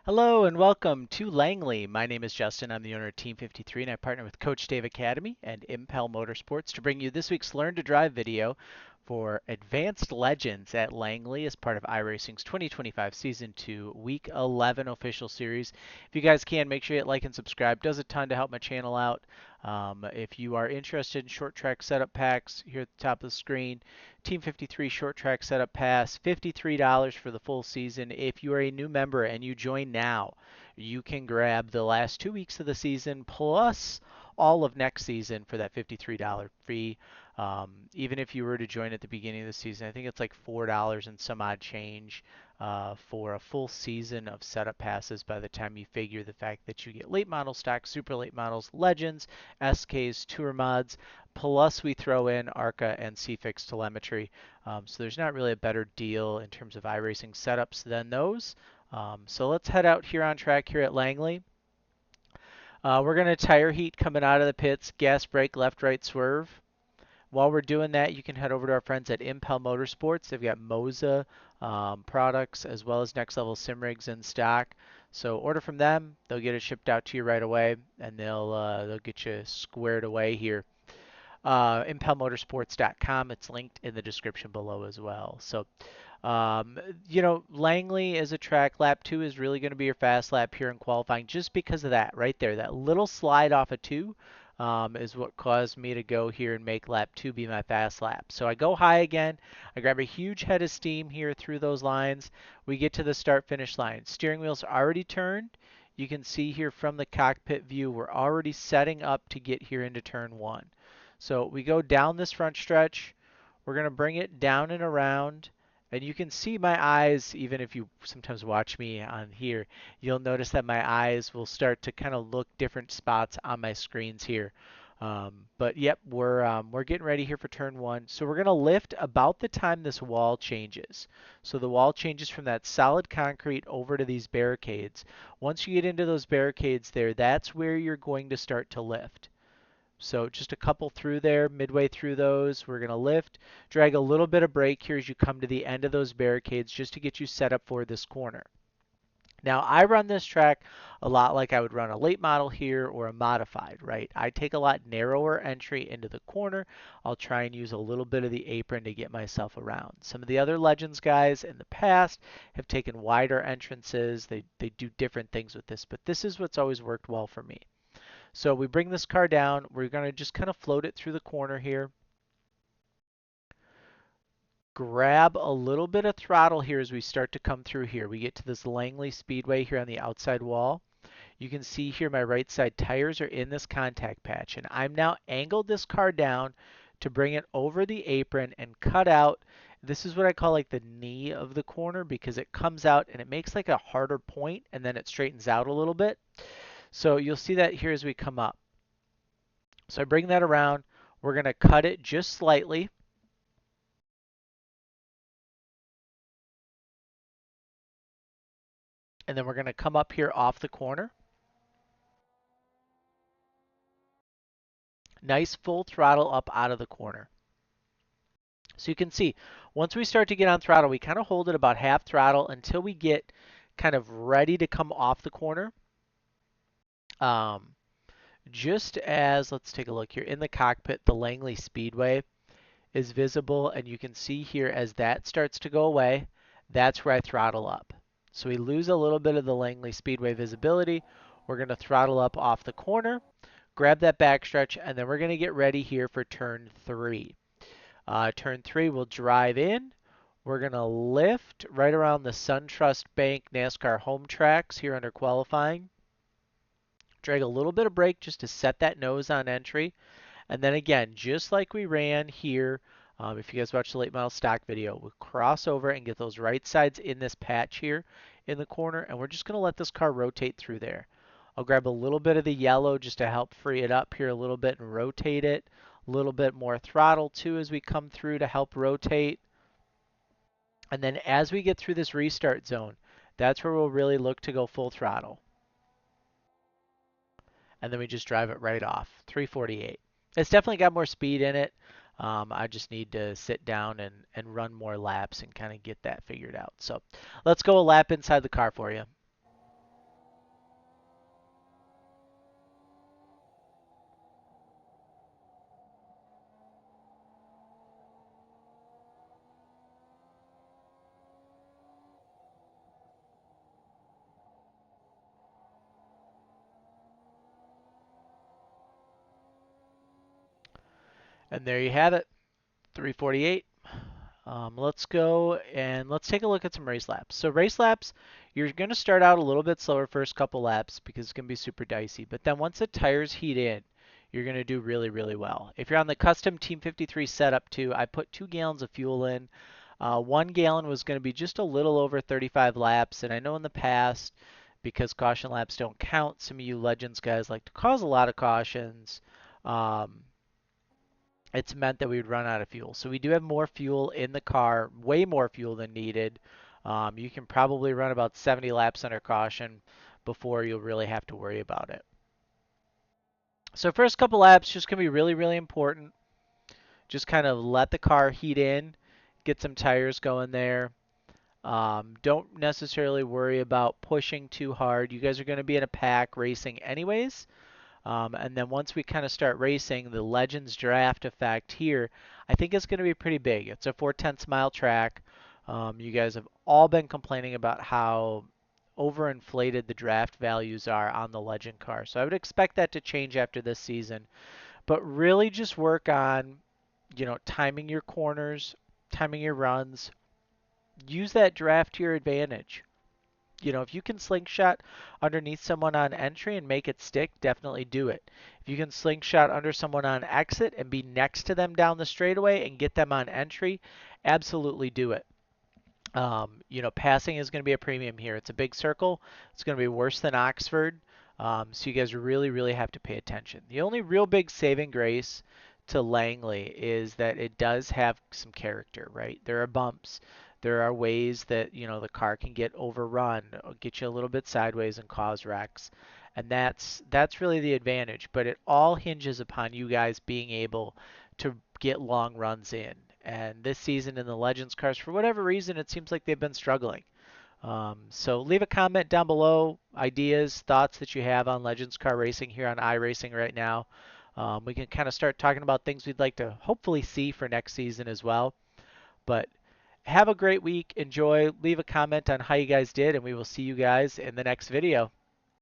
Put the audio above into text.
Hello and welcome to Langley. My name is Justin. I'm the owner of Team 53 and I partner with Coach Dave Academy and Impel Motorsports to bring you this week's Learn to Drive video for Advanced Legends at Langley as part of iRacing's 2025 Season 2 Week 11 official series. If you guys can, make sure you hit like and subscribe. Does a ton to help my channel out. If you are interested in short track setup packs, here at the top of the screen, Team 53 short track setup pass, $53 for the full season. If you are a new member and you join now, you can grab the last 2 weeks of the season plus all of next season for that $53 fee. Even if you were to join at the beginning of the season, I think it's like $4 and some odd change for a full season of setup passes by the time you figure the fact that you get late model stock, super late models, legends, SKs, tour mods, plus we throw in ARCA and CFix telemetry. So there's not really a better deal in terms of iRacing setups than those. So let's head out here on track here at Langley. We're going to tire heat coming out of the pits, gas brake, left, right, swerve. While we're doing that, you can head over to our friends at Impel Motorsports. They've got Moza products as well as next level sim rigs in stock. So order from them. They'll get it shipped out to you right away, and they'll get you squared away here. ImpelMotorsports.com. It's linked in the description below as well. So, Langley as a track, lap 2 is really going to be your fast lap here in qualifying just because of that right there. That little slide off of 2 is what caused me to go here and make lap 2 be my fast lap. So I go high again. I grab a huge head of steam here through those lines. We get to the start-finish line. Steering wheel's already turned. You can see here from the cockpit view, we're already setting up to get here into turn 1. So we go down this front stretch. We're going to bring it down and around. And you can see my eyes, even if you sometimes watch me on here, you'll notice that my eyes will start to kind of look different spots on my screens here. But yep, we're getting ready here for turn 1. So we're going to lift about the time this wall changes. So the wall changes from that solid concrete over to these barricades. Once you get into those barricades there, that's where you're going to start to lift. So just a couple through there, midway through those, we're going to lift, drag a little bit of brake here as you come to the end of those barricades just to get you set up for this corner. Now I run this track a lot like I would run a late model here or a modified, right? I take a lot narrower entry into the corner. I'll try and use a little bit of the apron to get myself around. Some of the other Legends guys in the past have taken wider entrances. They do different things with this, but this is what's always worked well for me. So we bring this car down. We're going to just kind of float it through the corner here. Grab a little bit of throttle here as we start to come through here. We get to this Langley Speedway here on the outside wall. You can see here my right side tires are in this contact patch, and I'm now angled this car down to bring it over the apron and cut out. This is what I call like the knee of the corner because it comes out and it makes like a harder point and then it straightens out a little bit. So you'll see that here as we come up. So I bring that around. We're going to cut it just slightly. And then we're going to come up here off the corner. Nice full throttle up out of the corner. So you can see, once we start to get on throttle, we kind of hold it about half throttle until we get kind of ready to come off the corner. Just as, let's take a look here, in the cockpit, the Langley Speedway is visible, and you can see here as that starts to go away, that's where I throttle up. So we lose a little bit of the Langley Speedway visibility. We're going to throttle up off the corner, grab that backstretch, and then we're going to get ready here for turn 3. Turn 3, we'll drive in. We're going to lift right around the SunTrust Bank NASCAR home tracks here under qualifying. Drag a little bit of brake just to set that nose on entry. And then again, just like we ran here, if you guys watched the late model stock video, we'll cross over and get those right sides in this patch here in the corner, and we're just going to let this car rotate through there. I'll grab a little bit of the yellow just to help free it up here a little bit and rotate it. A little bit more throttle too as we come through to help rotate. And then as we get through this restart zone, that's where we'll really look to go full throttle. And then we just drive it right off, 348. It's definitely got more speed in it. I just need to sit down and run more laps and kind of get that figured out. So let's go a lap inside the car for you. And there you have it, 348. Let's go and let's take a look at some race laps. So race laps, you're going to start out a little bit slower first couple laps because it's going to be super dicey. But then once the tires heat in, you're going to do really, really well. If you're on the custom Team 53 setup too, I put 2 gallons of fuel in. 1 gallon was going to be just a little over 35 laps. And I know in the past, because caution laps don't count, some of you Legends guys like to cause a lot of cautions. Um, it's meant that we would run out of fuel. So we do have more fuel in the car, way more fuel than needed. You can probably run about 70 laps under caution before you'll really have to worry about it. So first couple laps just going to be really, really important. Just kind of let the car heat in, get some tires going there. Don't necessarily worry about pushing too hard. You guys are going to be in a pack racing anyways. And then once we kind of start racing, the Legends draft effect here, I think it's going to be pretty big. It's a 4/10 mile track. You guys have all been complaining about how overinflated the draft values are on the Legend car. So I would expect that to change after this season. But really just work on, timing your corners, timing your runs. Use that draft to your advantage. If you can slingshot underneath someone on entry and make it stick, definitely do it. If you can slingshot under someone on exit and be next to them down the straightaway and get them on entry, absolutely do it. Passing is going to be a premium here. It's a big circle. It's going to be worse than Oxford. So you guys really, really have to pay attention. The only real big saving grace to Langley is that it does have some character, right? There are bumps. There are ways that, the car can get overrun, or get you a little bit sideways and cause wrecks. And that's really the advantage. But it all hinges upon you guys being able to get long runs in. And this season in the Legends cars, for whatever reason, it seems like they've been struggling. So leave a comment down below, ideas, thoughts that you have on Legends car racing here on iRacing right now. We can kind of start talking about things we'd like to hopefully see for next season as well. But have a great week. Enjoy. Leave a comment on how you guys did, and we will see you guys in the next video.